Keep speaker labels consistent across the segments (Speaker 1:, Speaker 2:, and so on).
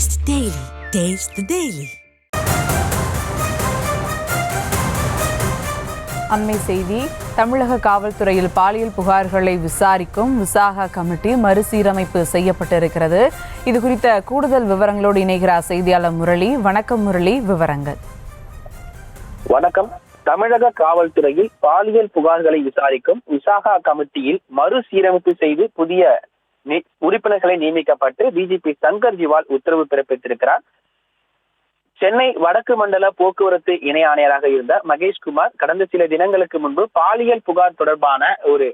Speaker 1: Taste the Daily. Taste the Daily.
Speaker 2: அண்மை செய்தி. தமிழக காவல்துறையில் பாலியல் புகார்களை விசாரிக்கும் விசாகா கமிட்டி மறுசீரமைப்பு செய்யப்பட்டிருக்கிறது. இது குறித்த கூடுதல் விவரங்களோடு இணைகிறார் செய்தியாளர் முரளி. வணக்கம் முரளி, விவரங்கள்.
Speaker 3: வணக்கம். தமிழக காவல்துறையில் பாலியல் புகார்களை விசாரிக்கும் விசாகா கமிட்டியில் மறுசீரமைப்பு செய்து புதிய உறுப்பினர்களை நியமிக்கப்பட்டு டிஜிபி சங்கர் ஜிவால் உத்தரவு பிறப்பித்திருக்கிறார். சென்னை வடக்கு மண்டல போக்குவரத்து இணை ஆணையராக இருந்த மகேஷ்குமார் கடந்த சில தினங்களுக்கு முன்பு பாலியல் புகார் தொடர்பான ஒரு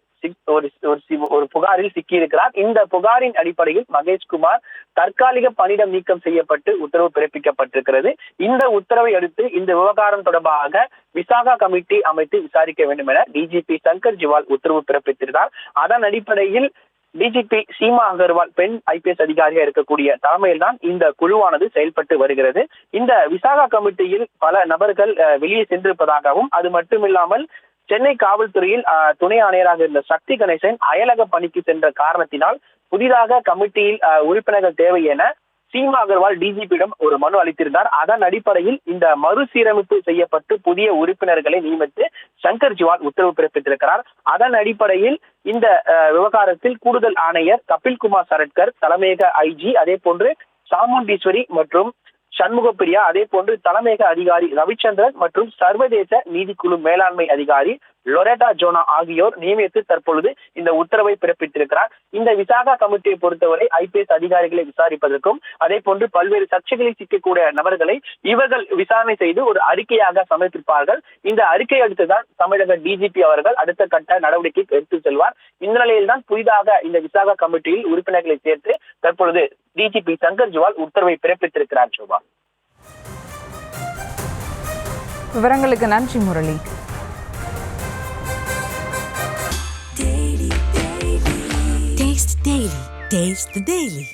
Speaker 3: புகாரில் சிக்கியிருக்கிறார். இந்த புகாரின் அடிப்படையில் மகேஷ்குமார் தற்காலிக பணியிடம் நீக்கம் செய்யப்பட்டு உத்தரவு பிறப்பிக்கப்பட்டிருக்கிறது. இந்த உத்தரவை அடுத்து இந்த விவகாரம் தொடர்பாக விசாகா கமிட்டி அமைத்து விசாரிக்க வேண்டும் என டிஜிபி சங்கர் ஜிவால் உத்தரவு பிறப்பித்திருந்தார். அதன் அடிப்படையில் டிஜிபி சீமா அகர்வால் பெண் ஐபிஎஸ் அதிகாரியாக இருக்கக்கூடிய தலைமையில் தான் இந்த குழுவானது செயல்பட்டு வருகிறது. இந்த விசாகா கமிட்டியில் பல நபர்கள் வெளியே சென்றிருப்பதாகவும், அது மட்டுமில்லாமல் சென்னை காவல்துறையில் துணை ஆணையராக இருந்த சக்தி கணேசன் அயலக பணிக்கு சென்ற காரணத்தினால் புதிதாக கமிட்டியில் உறுப்பினர்கள் தேவை என சீமா அகர்வால் டிஜிபியிடம் ஒரு மனு அளித்திருந்தார். அதன் அடிப்படையில் இந்த மறுசீரமைப்பு செய்யப்பட்டு புதிய உறுப்பினர்களை நியமித்து சங்கர் ஜிவால் உத்தரவு பிறப்பித்திருக்கிறார். அதன் அடிப்படையில் இந்த விவகாரத்தில் கூடுதல் ஆணையர் கபில்குமார் சரட்கர், தலைமையக ஐஜி, அதே போன்று சாமுண்டீஸ்வரி மற்றும் சண்முகப்பிரியா, அதே போன்று தலைமையக அதிகாரி ரவிச்சந்திரன் மற்றும் சர்வதேச நீதிக்குழு மேலாண்மை அதிகாரி லொரேட்டா ஜோனா ஆகியோர் நியமித்து தற்பொழுது இந்த உத்தரவை பிறப்பித்திருக்கிறார். இந்த விசாகா கமிட்டியை பொறுத்தவரை ஐபிஎஸ் அதிகாரிகளை விசாரிப்பதற்கும், அதே போன்று பல்வேறு சர்ச்சைகளில் சிக்கக்கூடிய நபர்களை இவர்கள் விசாரணை செய்து ஒரு அறிக்கையாக சமர்ப்பிப்பார்கள். இந்த அறிக்கை அடுத்துதான் தமிழக டிஜிபி அவர்கள் அடுத்த கட்ட நடவடிக்கை எடுத்து செல்வார். இந்த நிலையில் தான் புதிதாக இந்த விசாகா கமிட்டியில் உறுப்பினர்களை சேர்த்து தற்பொழுது டிஜிபி சங்கர் ஜிவால் உத்தரவை பிறப்பித்திருக்கிறார். சோபா,
Speaker 2: விவரங்களுக்கு நன்றி Murali.
Speaker 1: Taste the Daily. Taste the Daily.